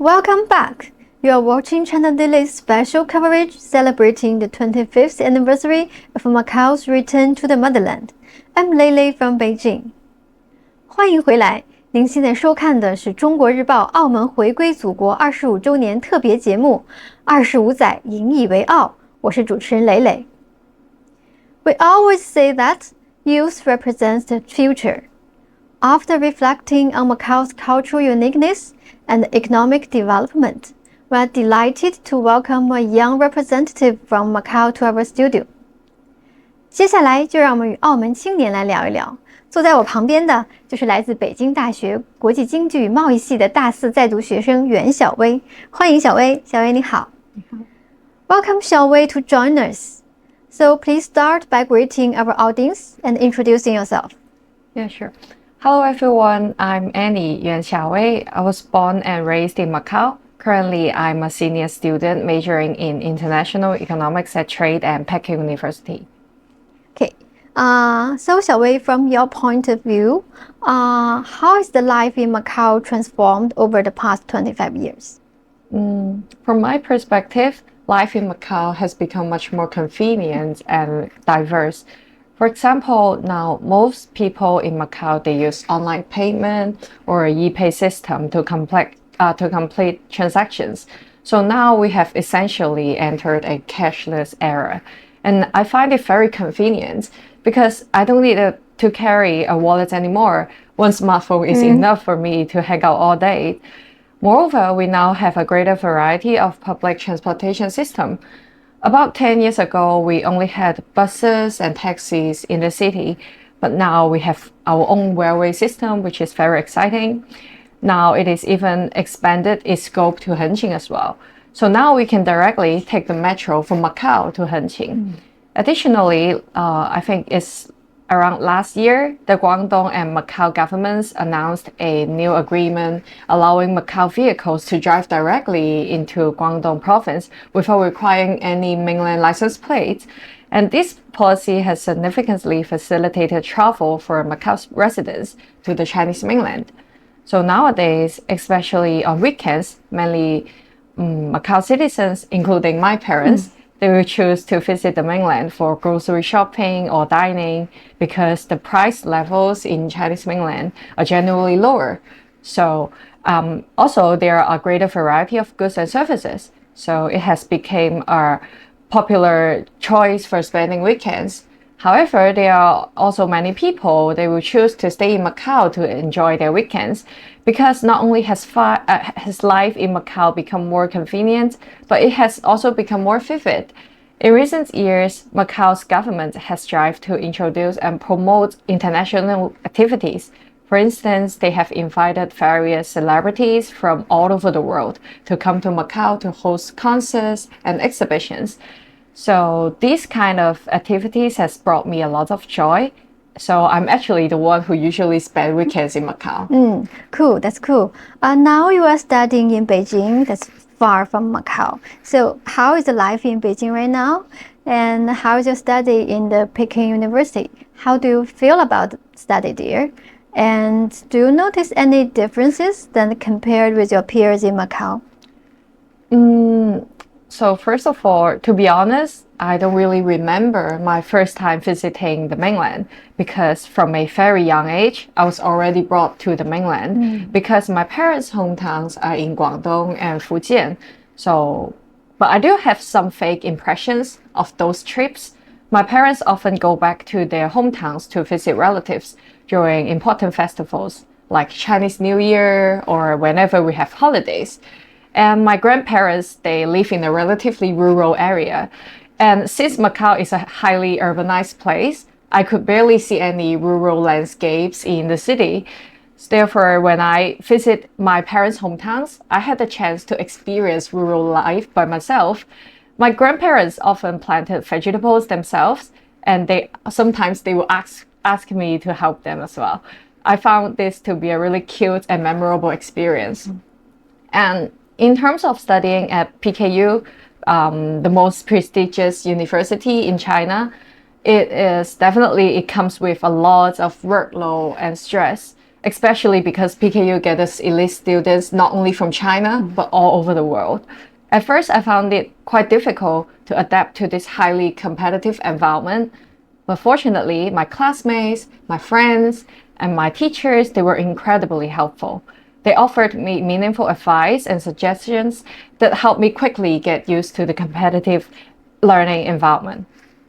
Welcome back. You are watching ChinaDaily's special coverage celebrating the 25th anniversary of Macau's return to the motherland. I'm Lele from Beijing. 欢迎回来，您现在收看的是中国日报澳门回归祖国25周年特别节目《25载引以为傲》，我是主持人蕾蕾。We always say that youth represents the future. After reflecting on Macau's cultural uniqueness and economic development, we are delighted to welcome a young representative from Macau to our studio. 接下来就让我们与澳门青年来聊一聊。坐在我旁边的就是来自北京大学国际经济与贸易系的大四在读学生袁小薇，欢迎小薇。小薇你好。你好。Welcome 小薇 to join us. So please start by greeting our audience and introducing yourself. Yeah, sure. Hello everyone, I'm Annie Yuan Sio-mei. I was born and raised in Macau. Currently, I'm a senior student majoring in International Economics at Trade and Peking University. Okay, so Xiaowei, from your point of view, how is the life in Macau transformed over the past 25 years? From my perspective, life in Macau has become much more convenient and diverse. For example, now most people in Macau, they use online payment or a e-pay system to complete transactions. So now we have essentially entered a cashless era. And I find it very convenient because I don't need to carry a wallet anymore. One smartphone is enough for me to hang out all day. Moreover, we now have a greater variety of public transportation system. About 10 years ago, we only had buses and taxis in the city, but now we have our own railway system, which is very exciting. Now it is even expanded its scope to Hengqin as well. So now we can directly take the metro from Macau to Hengqin. Additionally, I think it's around last year, the Guangdong and Macau governments announced a new agreement allowing Macau vehicles to drive directly into Guangdong province without requiring any mainland license plates. And this policy has significantly facilitated travel for Macau's residents to the Chinese mainland. So nowadays, especially on weekends, mainly Macau citizens, including my parents, they will choose to visit the mainland for grocery shopping or dining because the price levels in Chinese mainland are generally lower. So also there are a greater variety of goods and services. So it has become a popular choice for spending weekends. However, there are also many people, they will choose to stay in Macau to enjoy their weekends because not only has life in Macau become more convenient, but it has also become more vivid. In recent years, Macau's government has strived to introduce and promote international activities. For instance, they have invited various celebrities from all over the world to come to Macau to host concerts and exhibitions. So these kind of activities has brought me a lot of joy. So I'm actually the one who usually spend weekends in Macau. Cool, that's cool. Now you are studying in Beijing, that's far from Macau. So how is the life in Beijing right now? And how is your study in the Peking University? How do you feel about study there? And do you notice any differences than compared with your peers in Macau? So first of all, to be honest, I don't really remember my first time visiting the mainland because from a very young age, I was already brought to the mainland because my parents' hometowns are in Guangdong and Fujian. So, but I do have some fake impressions of those trips. My parents often go back to their hometowns to visit relatives during important festivals like Chinese New Year or whenever we have holidays. And my grandparents, they live in a relatively rural area. And since Macau is a highly urbanized place, I could barely see any rural landscapes in the city. Therefore, when I visit my parents' hometowns, I had the chance to experience rural life by myself. My grandparents often planted vegetables themselves, and sometimes they will ask me to help them as well. I found this to be a really cute and memorable experience. And in terms of studying at PKU, the most prestigious university in China, it comes with a lot of workload and stress. especially because PKU gets elite students not only from China, but all over the world. At first, I found it quite difficult to adapt to this highly competitive environment. But fortunately, my classmates, my friends, and my teachers, they were incredibly helpful. They offered me meaningful advice and suggestions that helped me quickly get used to the competitive learning environment.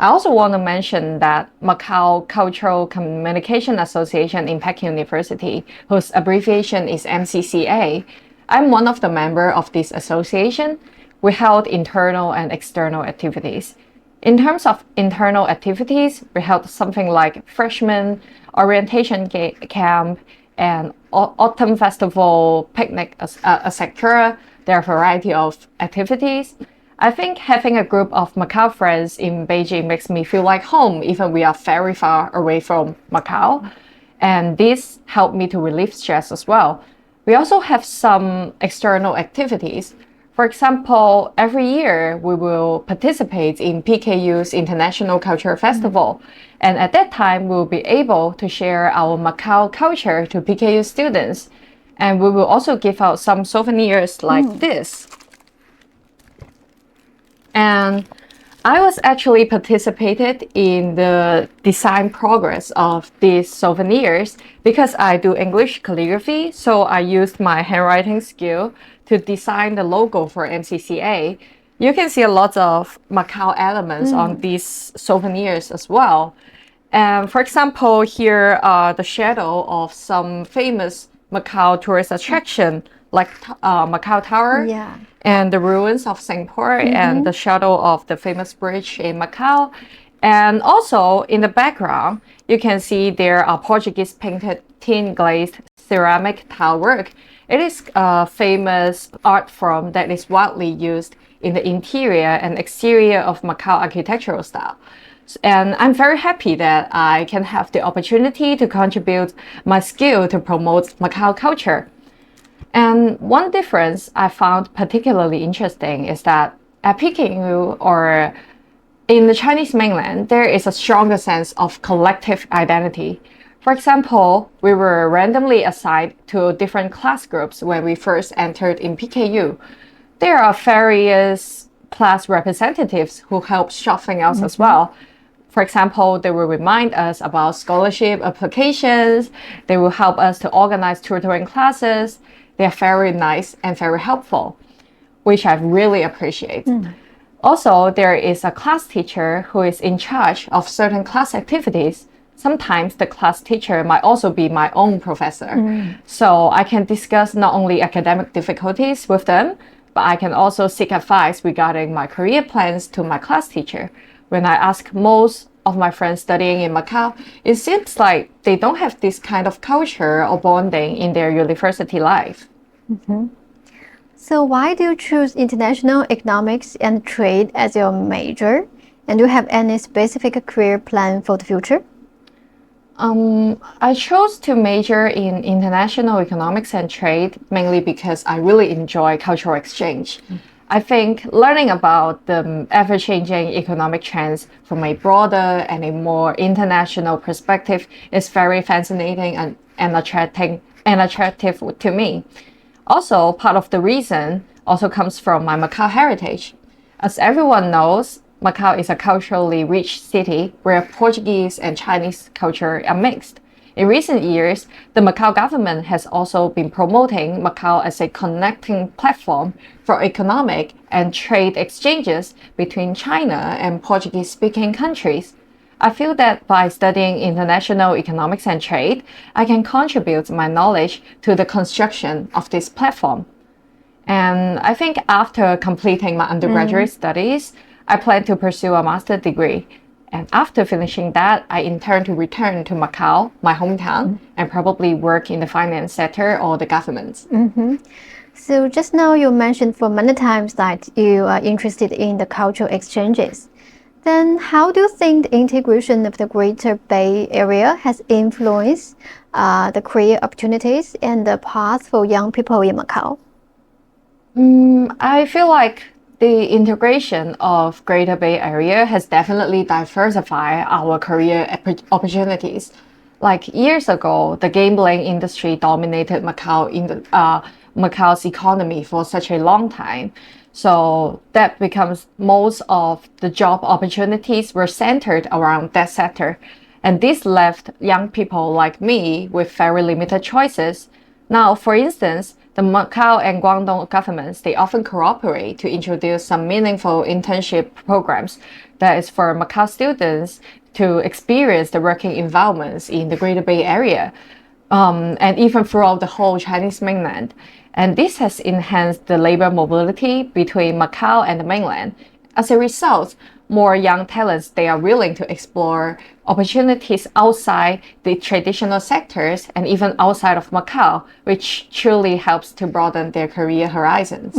I also want to mention that Macau Cultural Communication Association in Peking University, whose abbreviation is MCCA, I'm one of the members of this association. We held internal and external activities. In terms of internal activities, we held something like freshman orientation camp and autumn festival picnic, etc. There are a variety of activities. I think having a group of Macau friends in Beijing makes me feel like home, even we are very far away from Macau. And this helped me to relieve stress as well. We also have some external activities. For example, every year we will participate in PKU's International Culture Festival. And at that time, we will be able to share our Macau culture to PKU students. And we will also give out some souvenirs like this. And I was actually participated in the design progress of these souvenirs because I do English calligraphy. So I used my handwriting skill to design the logo for MCCA. You can see a lot of Macau elements on these souvenirs as well. And for example, here are the shadow of some famous Macau tourist attraction like Macau Tower. Yeah. And the ruins of Singapore and the shadow of the famous bridge in Macau. And also in the background, you can see there are Portuguese painted tin glazed ceramic tile work. It is a famous art form that is widely used in the interior and exterior of Macau architectural style. And I'm very happy that I can have the opportunity to contribute my skill to promote Macau culture. And one difference I found particularly interesting is that at Peking or in the Chinese mainland, there is a stronger sense of collective identity. For example, we were randomly assigned to different class groups when we first entered in PKU. There are various class representatives who help shuffling us as well. For example, they will remind us about scholarship applications. They will help us to organize tutoring classes. They are very nice and very helpful, which I really appreciate. Also, there is a class teacher who is in charge of certain class activities. Sometimes the class teacher might also be my own professor. So I can discuss not only academic difficulties with them, but I can also seek advice regarding my career plans to my class teacher. When I ask most of my friends studying in Macau, it seems like they don't have this kind of culture or bonding in their university life. So why do you choose international economics and trade as your major? And do you have any specific career plan for the future? I chose to major in international economics and trade mainly because I really enjoy cultural exchange. I think learning about the ever-changing economic trends from a broader and a more international perspective is very fascinating and attractive to me. Also, part of the reason also comes from my Macau heritage. As everyone knows, Macau is a culturally rich city where Portuguese and Chinese culture are mixed. In recent years, the Macau government has also been promoting Macau as a connecting platform for economic and trade exchanges between China and Portuguese-speaking countries. I feel that by studying international economics and trade, I can contribute my knowledge to the construction of this platform. And I think after completing my undergraduate studies, I plan to pursue a master's degree. And after finishing that, I intend to return to Macau, my hometown, and probably work in the finance sector or the government. So just now you mentioned for many times that you are interested in the cultural exchanges. Then how do you think the integration of the Greater Bay Area has influenced the career opportunities and the path for young people in Macau? I feel like the integration of Greater Bay Area has definitely diversified our career opportunities. Like years ago, the gambling industry dominated Macau's economy for such a long time. So that becomes most of the job opportunities were centered around that sector. And this left young people like me with very limited choices. Now, for instance, the Macau and Guangdong governments, they often cooperate to introduce some meaningful internship programs that is for Macau students to experience the working environments in the Greater Bay Area, and even throughout the whole Chinese mainland. And this has enhanced the labor mobility between Macau and the mainland. As a result, more young talents, they are willing to explore opportunities outside the traditional sectors and even outside of Macau, which truly helps to broaden their career horizons.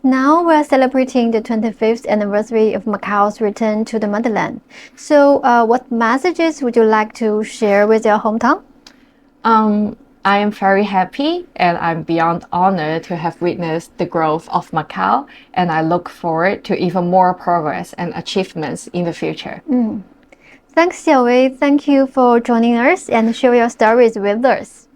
Now we're celebrating the 25th anniversary of Macau's return to the motherland. So, what messages would you like to share with your hometown? I am very happy and I'm beyond honored to have witnessed the growth of Macau, and I look forward to even more progress and achievements in the future. Thanks, Xiaowei. Thank you for joining us and share your stories with us.